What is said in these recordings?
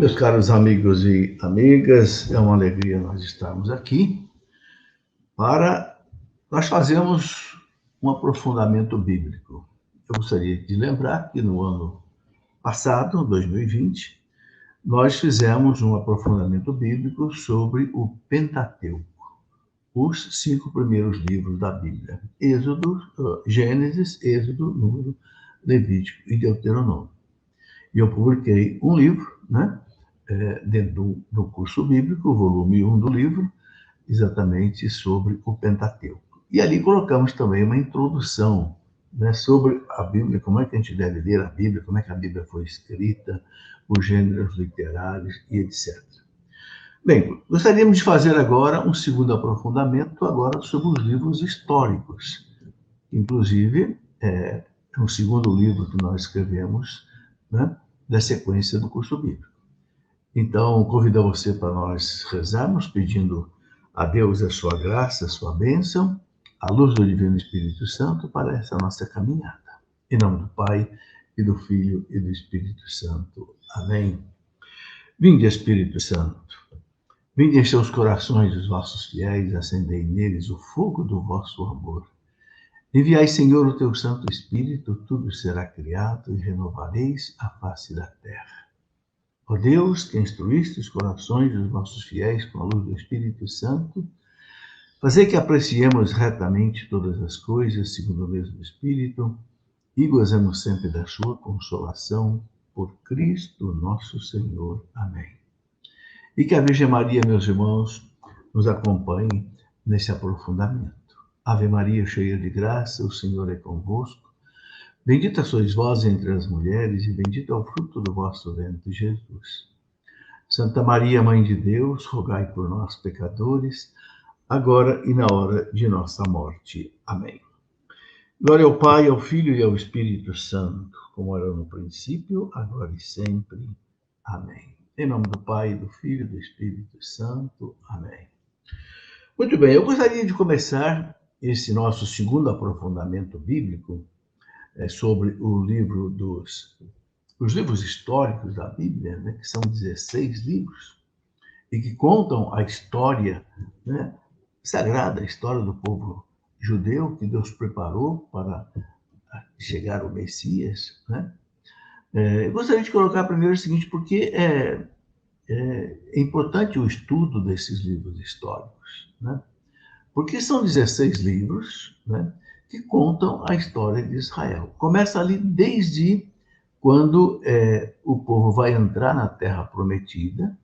Meus caros amigos e amigas, é uma alegria nós estarmos aqui para nós fazermos um aprofundamento bíblico. Eu gostaria de lembrar que no ano passado, 2020, nós fizemos um aprofundamento bíblico sobre o Pentateuco, os 5 primeiros livros da Bíblia: Êxodo, Gênesis, Êxodo, Número, Levítico e Deuteronômio. E eu publiquei um livro, dentro do curso bíblico, o volume 1 do livro, exatamente sobre o Pentateuco. E ali colocamos também uma introdução, sobre a Bíblia, como é que a gente deve ler a Bíblia, como é que a Bíblia foi escrita, os gêneros literários e etc. Bem, gostaríamos de fazer agora um segundo aprofundamento agora sobre os livros históricos. Inclusive, é um segundo livro que nós escrevemos, da sequência do curso bíblico. Então, convido você para nós rezarmos, pedindo a Deus a sua graça, a sua bênção, a luz do Divino Espírito Santo para essa nossa caminhada. Em nome do Pai, e do Filho, e do Espírito Santo. Amém. Vinde, Espírito Santo, vinde encher os corações dos vossos fiéis, acendei neles o fogo do vosso amor. Enviai, Senhor, o teu Santo Espírito, tudo será criado e renovareis a face da terra. Ó Deus, que instruíste os corações dos vossos fiéis com a luz do Espírito Santo, fazei que apreciemos retamente todas as coisas segundo o mesmo Espírito e gozemos sempre da sua consolação, por Cristo nosso Senhor. Amém. E que a Virgem Maria, meus irmãos, nos acompanhe nesse aprofundamento. Ave Maria, cheia de graça, o Senhor é convosco. Bendita sois vós entre as mulheres, e bendito é o fruto do vosso ventre, Jesus. Santa Maria, Mãe de Deus, rogai por nós, pecadores, agora e na hora de nossa morte. Amém. Glória ao Pai, ao Filho e ao Espírito Santo, como era no princípio, agora e sempre. Amém. Em nome do Pai, do Filho e do Espírito Santo. Amém. Muito bem, eu gostaria de começar esse nosso segundo aprofundamento bíblico sobre os livros históricos da Bíblia, que são 16 livros, e que contam a história sagrada, a história do povo judeu que Deus preparou para chegar ao Messias. Eu gostaria de colocar primeiro o seguinte, porque é importante o estudo desses livros históricos, porque são 16 livros, que contam a história de Israel. Começa ali desde quando o povo vai entrar na Terra Prometida,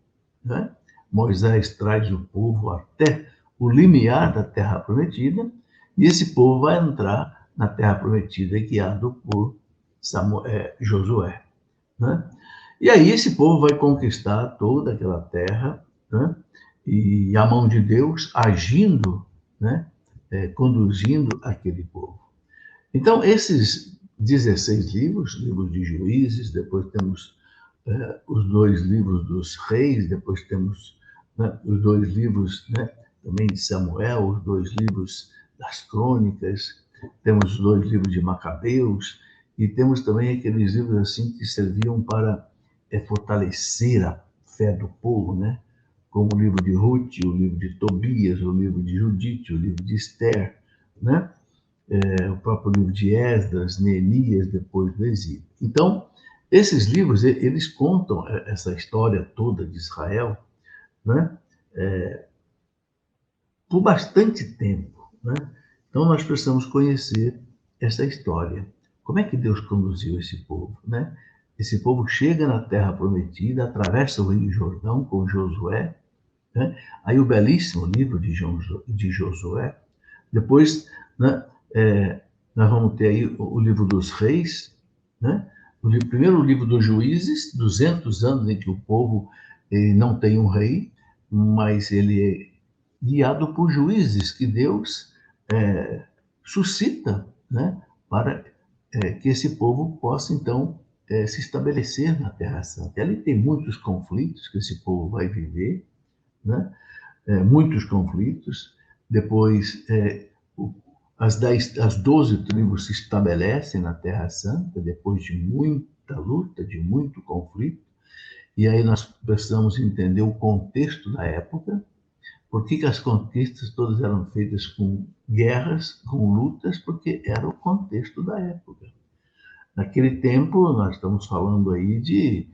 Moisés traz o povo até o limiar da Terra Prometida, e esse povo vai entrar na Terra Prometida guiado por Josué. E aí esse povo vai conquistar toda aquela terra, e a mão de Deus agindo, conduzindo aquele povo. Então, esses 16 livros de Juízes, depois temos os 2 livros dos reis, depois temos os 2 livros também de Samuel, os 2 livros das crônicas, temos os 2 livros de Macabeus, e temos também aqueles livros assim que serviam para fortalecer a fé do povo, como o livro de Ruth, o livro de Tobias, o livro de Judite, o livro de Esther, o próprio livro de Esdras, Neemias, depois do exílio. Então, esses livros, eles contam essa história toda de Israel, por bastante tempo. Então, nós precisamos conhecer essa história. Como é que Deus conduziu esse povo? Esse povo chega na Terra Prometida, atravessa o Rio Jordão com Josué, aí o belíssimo livro de Josué. Depois, nós vamos ter aí o livro dos reis, primeiro o livro dos juízes, 200 anos em que o povo não tem um rei, mas ele é guiado por juízes que Deus suscita, para que esse povo possa, então, se estabelecer na Terra Santa. E ali tem muitos conflitos que esse povo vai viver, muitos conflitos. Depois, as 12 tribos se estabelecem na Terra Santa, depois de muita luta, de muito conflito, E aí nós precisamos entender o contexto da época, por que as conquistas todas eram feitas com guerras, com lutas, porque era o contexto da época. Naquele tempo, nós estamos falando aí de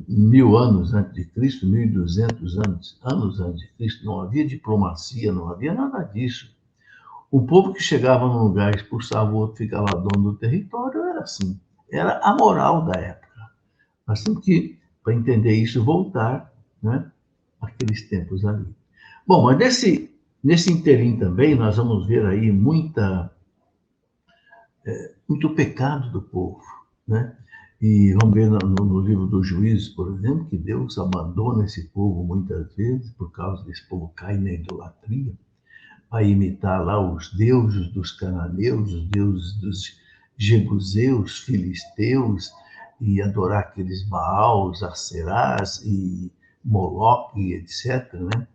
1000 anos antes de Cristo, 1200 anos antes de Cristo, não havia diplomacia, não havia nada disso. O povo que chegava num lugar, expulsava o outro, ficava dono do território, era assim. Era a moral da época. Nós temos que, para entender isso, voltar, né, àqueles tempos ali. Bom, mas nesse interim também, nós vamos ver aí muito pecado do povo, né? E vamos ver no livro dos Juízes, por exemplo, que Deus abandona esse povo muitas vezes, por causa desse povo cair na idolatria, a imitar lá os deuses dos cananeus, os deuses dos jebuseus, filisteus, e adorar aqueles Baals, Aserás e Moloque, etc., né?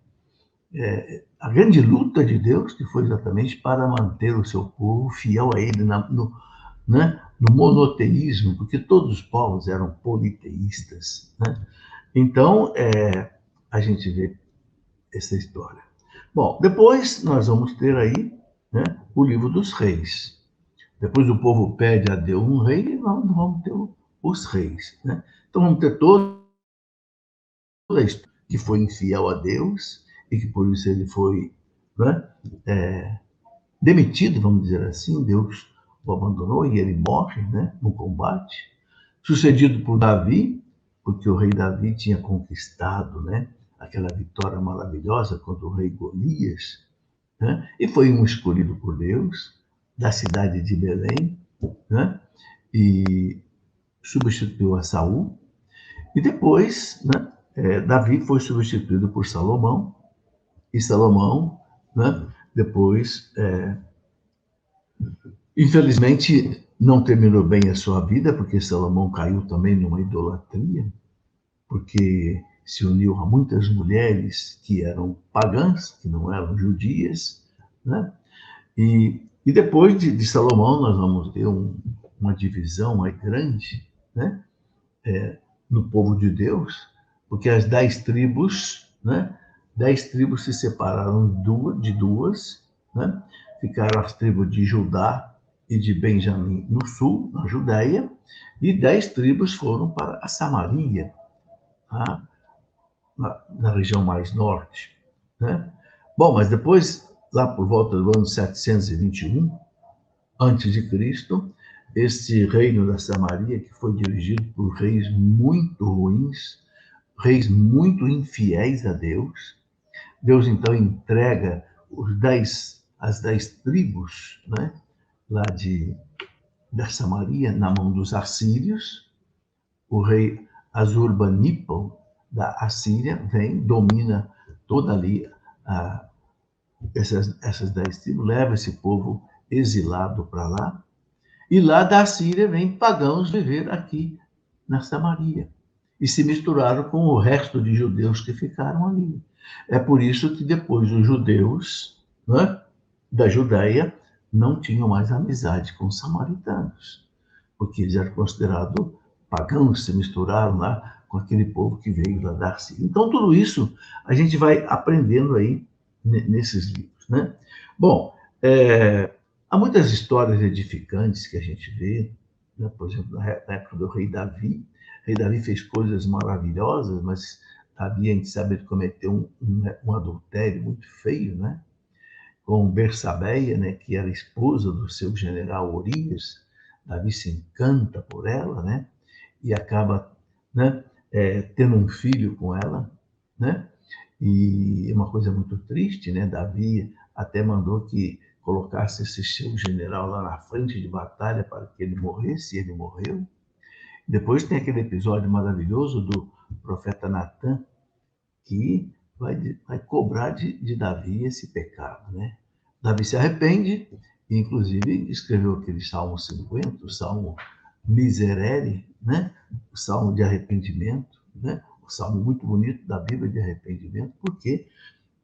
A grande luta de Deus, que foi exatamente para manter o seu povo fiel a ele né, no monoteísmo, porque todos os povos eram politeístas. Né? Então, a gente vê essa história. Bom, depois nós vamos ter aí, né, o livro dos reis. Depois o povo pede a Deus um rei e nós vamos ter os reis. Né? Então vamos ter toda a história que foi infiel a Deus e que por isso ele foi, né, demitido, vamos dizer assim. Deus o abandonou e ele morre, né, no combate. Sucedido por Davi, porque o rei Davi tinha conquistado, né, aquela vitória maravilhosa contra o rei Golias, né, e foi um escolhido por Deus, da cidade de Belém, né, e substituiu a Saul. E depois, né, Davi foi substituído por Salomão, e Salomão, né, depois, infelizmente, não terminou bem a sua vida, porque Salomão caiu também numa idolatria, porque se uniu a muitas mulheres que eram pagãs, que não eram judias, né? E depois de Salomão, nós vamos ter uma divisão mais grande, né, no povo de Deus, porque as 10 tribos, né, 10 tribos se separaram de duas, né, ficaram as tribos de Judá e de Benjamim no sul, na Judéia, e 10 tribos foram para a Samaria, tá, na região mais norte. Né? Bom, mas depois, lá por volta do ano 721, antes de Cristo, este reino da Samaria, que foi dirigido por reis muito ruins, reis muito infiéis a Deus, Deus então entrega as 10 tribos, né, lá da Samaria na mão dos assírios. O rei Assurbanipal da Assíria vem, domina toda ali essas 10 tribos, leva esse povo exilado para lá. E lá da Síria vem pagãos viver aqui na Samaria. E se misturaram com o resto de judeus que ficaram ali. É por isso que depois os judeus, né, da Judéia não tinham mais amizade com os samaritanos, porque eles eram considerados pagãos, se misturaram lá com aquele povo que veio lá da Síria. Então, tudo isso a gente vai aprendendo aí nesses livros. Né? Bom, há muitas histórias edificantes que a gente vê, né? Por exemplo, na época do rei Davi. O rei Davi fez coisas maravilhosas, mas Davi, a gente sabe, ele cometeu um adultério muito feio, né? Com Bersabeia, né? Que era esposa do seu general Urias. Davi se encanta por ela, né? E acaba, né, tendo um filho com ela, né? E é uma coisa muito triste, né? Davi até mandou que colocasse esse seu general lá na frente de batalha para que ele morresse, e ele morreu. Depois tem aquele episódio maravilhoso do profeta Natan, que vai cobrar de Davi esse pecado, né? Davi se arrepende, e inclusive escreveu aquele Salmo 50, o Salmo Miserere, né? O Salmo de arrependimento, né? O Salmo muito bonito da Bíblia de arrependimento, porque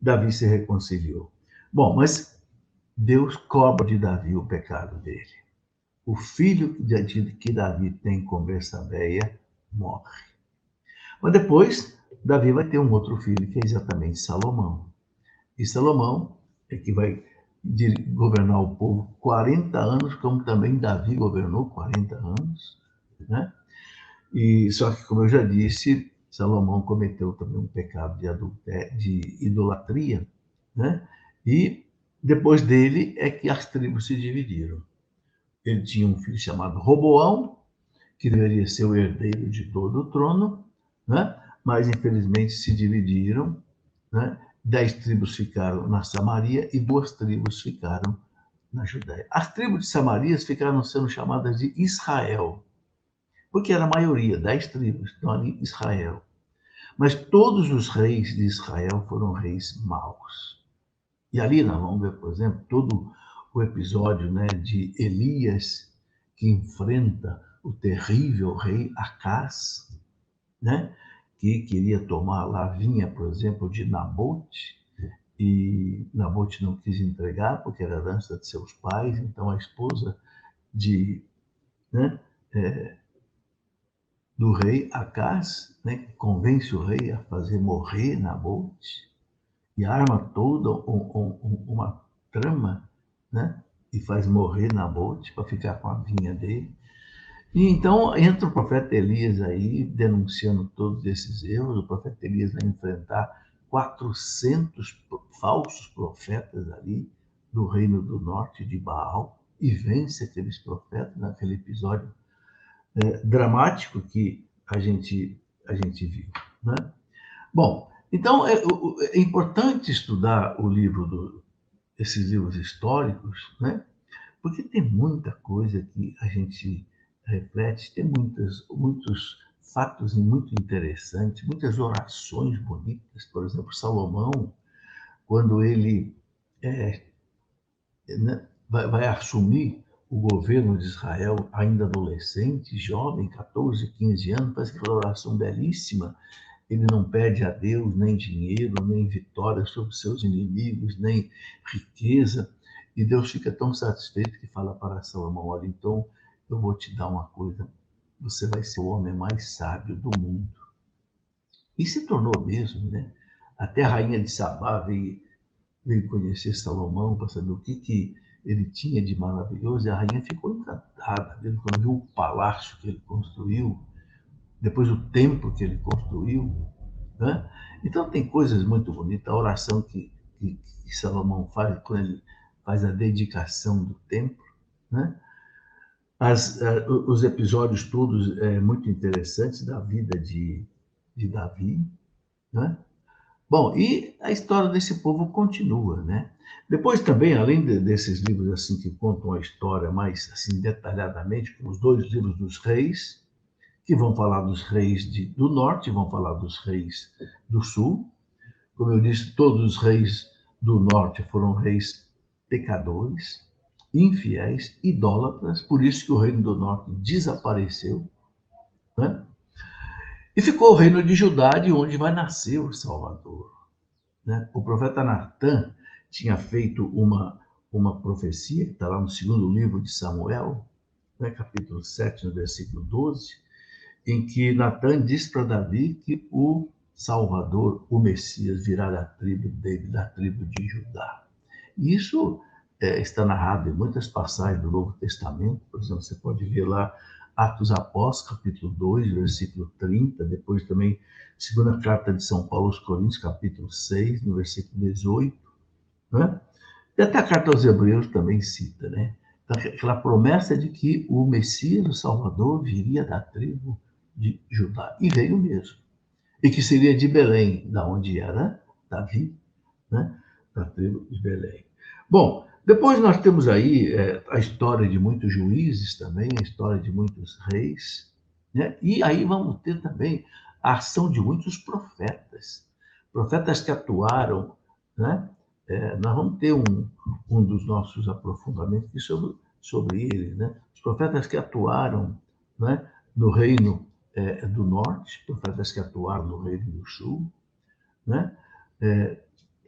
Davi se reconciliou. Bom, mas Deus cobra de Davi o pecado dele. O filho que Davi tem com Bersabeia morre. Mas depois, Davi vai ter um outro filho, que é exatamente Salomão. E Salomão é que vai governar o povo 40 anos, como também Davi governou 40 anos, né? E só que, como eu já disse, Salomão cometeu também um pecado de adultério, de idolatria, né? E depois dele é que as tribos se dividiram. Ele tinha um filho chamado Roboão, que deveria ser o herdeiro de todo o trono, né? Mas infelizmente se dividiram, né? 10 tribos ficaram na Samaria e 2 tribos ficaram na Judéia. As tribos de Samaria ficaram sendo chamadas de Israel, porque era a maioria, 10 tribos, então ali Israel. Mas todos os reis de Israel foram reis maus. E ali nós vamos ver, por exemplo, todo o episódio, né, de Elias, que enfrenta o terrível rei Acás, né, que queria tomar lá, vinha, por exemplo, de Nabote, e Nabote não quis entregar, porque era herança de seus pais, então a esposa de, né, do rei Acás, né, que convence o rei a fazer morrer Nabote, e arma toda uma trama, né, e faz morrer Nabote para ficar com a vinha dele. E então entra o profeta Elias aí, denunciando todos esses erros. O profeta Elias vai enfrentar 400 falsos profetas ali do reino do norte de Baal e vence aqueles profetas naquele episódio dramático que a gente viu, né? Bom, então é importante estudar esses livros históricos, né? Porque tem muita coisa que a gente reflete, tem muitos fatos muito interessantes, muitas orações bonitas. Por exemplo, Salomão, quando ele é, né, vai assumir o governo de Israel, ainda adolescente, jovem, 14, 15 anos, faz aquela oração belíssima. Ele não pede a Deus nem dinheiro, nem vitória sobre seus inimigos, nem riqueza. E Deus fica tão satisfeito que fala para Salomão: olha, então eu vou te dar uma coisa, você vai ser o homem mais sábio do mundo. E se tornou mesmo, né? Até a rainha de Sabá veio conhecer Salomão para saber o que ele tinha de maravilhoso, e a rainha ficou encantada quando viu o palácio que ele construiu, depois o templo que ele construiu, né? Então tem coisas muito bonitas, a oração que Salomão faz quando ele faz a dedicação do templo, né? Os episódios todos muito interessantes da vida de Davi, né? Bom, e a história desse povo continua, né? Depois também, além desses livros assim que contam a história mais assim detalhadamente, como os 2 livros dos reis, que vão falar dos reis do norte, vão falar dos reis do sul. Como eu disse, todos os reis do norte foram reis pecadores, infiéis, idólatras, por isso que o reino do norte desapareceu, né? E ficou o reino de Judá, de onde vai nascer o Salvador, né? O profeta Natan tinha feito uma profecia, que está lá no segundo livro de Samuel, né, capítulo 7, no versículo 12, em que Natan diz para Davi que o Salvador, o Messias, virá da tribo dele, da tribo de Judá. E isso está narrado em muitas passagens do Novo Testamento. Por exemplo, você pode ver lá Atos Apóstolos, capítulo 2, versículo 30, depois também segunda carta de São Paulo aos Coríntios, capítulo 6, no versículo 18, né? E até a carta aos Hebreus também cita, né? Então, aquela promessa de que o Messias, o Salvador, viria da tribo de Judá. E veio mesmo. E que seria de Belém, da onde era Davi, né? Da tribo de Belém. Bom, depois nós temos aí a história de muitos juízes também, a história de muitos reis, né? E aí vamos ter também a ação de muitos profetas. Profetas que atuaram, né? Nós vamos ter um dos nossos aprofundamentos aqui sobre ele, né? Os profetas que atuaram, né, no reino do norte, profetas que atuaram no reino do sul, né?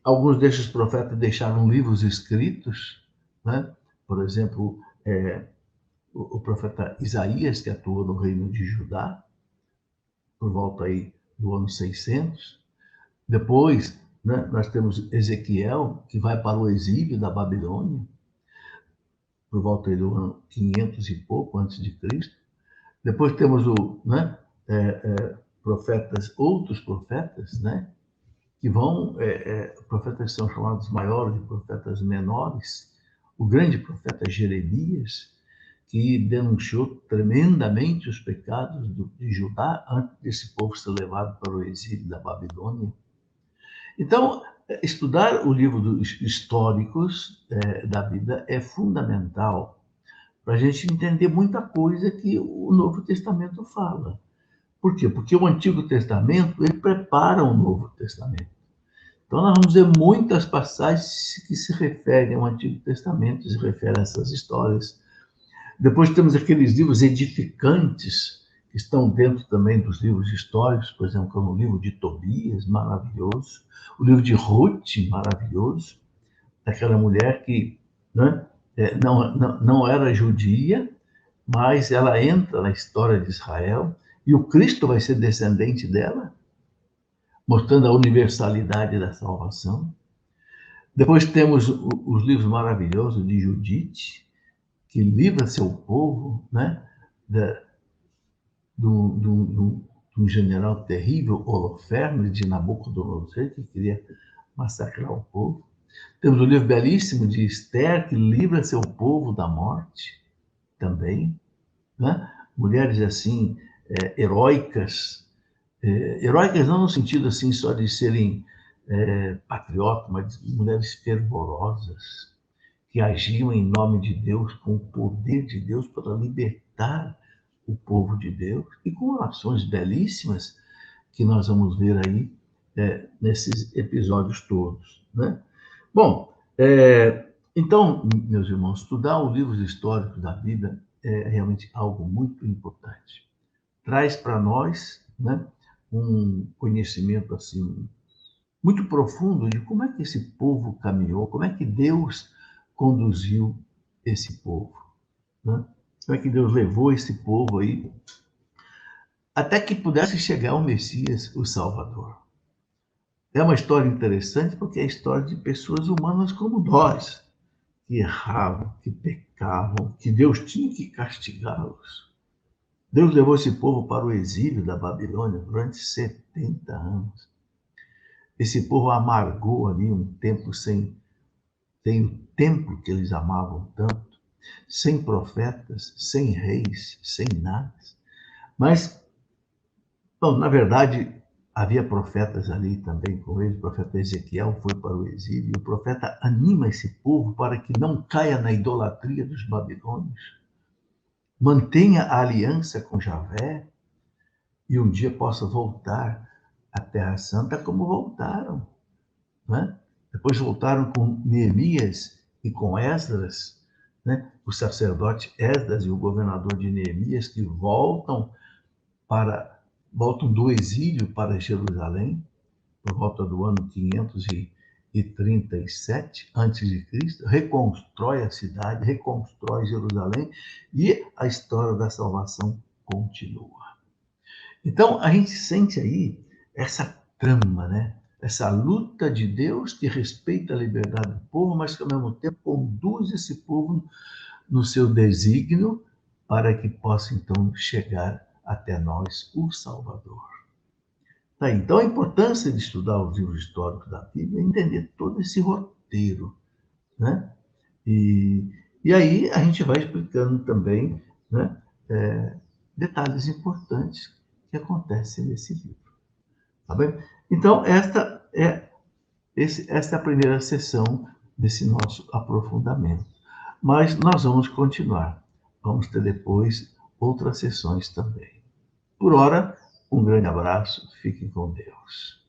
Alguns desses profetas deixaram livros escritos, né? Por exemplo, o profeta Isaías, que atuou no reino de Judá, por volta aí do ano 600. Depois, né, nós temos Ezequiel, que vai para o exílio da Babilônia, por volta do ano 500 e pouco antes de Cristo. Depois temos né, profetas, outros profetas, né, que vão, profetas que são chamados maiores e profetas menores. O grande profeta Jeremias, que denunciou tremendamente os pecados de Judá antes desse povo ser levado para o exílio da Babilônia. Então, estudar o livro dos históricos da Bíblia é fundamental para a gente entender muita coisa que o Novo Testamento fala. Por quê? Porque o Antigo Testamento, ele prepara o Novo Testamento. Então, nós vamos ver muitas passagens que se referem ao Antigo Testamento, se referem a essas histórias. Depois temos aqueles livros edificantes, que estão dentro também dos livros históricos, por exemplo, como o livro de Tobias, maravilhoso, o livro de Ruth, maravilhoso, daquela mulher que, né, não era judia, mas ela entra na história de Israel, e o Cristo vai ser descendente dela, mostrando a universalidade da salvação. Depois temos os livros maravilhosos de Judite, que livra seu povo, né, de um general terrível, Holofernes, de Nabucodonosor, que queria massacrar o povo. Temos o livro belíssimo de Esther, que livra seu povo da morte, também. Né? Mulheres, assim, heróicas, heróicas não no sentido, assim, só de serem patriotas, mas mulheres fervorosas, que agiam em nome de Deus, com o poder de Deus para libertar o povo de Deus, e com ações belíssimas que nós vamos ver aí nesses episódios todos. Né? Bom, então, meus irmãos, estudar os livros históricos da Bíblia é realmente algo muito importante. Traz para nós, né, um conhecimento assim muito profundo de como é que esse povo caminhou, como é que Deus conduziu esse povo, né? Como é que Deus levou esse povo aí até que pudesse chegar o Messias, o Salvador. É uma história interessante porque é a história de pessoas humanas como nós, que erravam, que pecavam, que Deus tinha que castigá-los. Deus levou esse povo para o exílio da Babilônia durante 70 anos. Esse povo amargou ali um tempo sem o templo que eles amavam tanto, sem profetas, sem reis, sem nada. Mas, bom, na verdade, havia profetas ali também com ele. O profeta Ezequiel foi para o exílio. E o profeta anima esse povo para que não caia na idolatria dos babilônios, mantenha a aliança com Javé e um dia possa voltar à Terra Santa como voltaram. Né? Depois voltaram com Neemias e com Esdras, né? O sacerdote Esdras e o governador de Neemias, que voltam do exílio para Jerusalém, por volta do ano 537 a.C., reconstrói a cidade, reconstrói Jerusalém, e a história da salvação continua. Então, a gente sente aí essa trama, né? Essa luta de Deus que respeita a liberdade do povo, mas que, ao mesmo tempo, conduz esse povo no seu desígnio para que possa, então, chegar até nós o Salvador. Tá, então, a importância de estudar os livros históricos da Bíblia é entender todo esse roteiro, né? E aí a gente vai explicando também, né, detalhes importantes que acontecem nesse livro. Tá bem? Então, esta é a primeira sessão desse nosso aprofundamento. Mas nós vamos continuar. Vamos ter depois outras sessões também. Por ora, um grande abraço. Fiquem com Deus.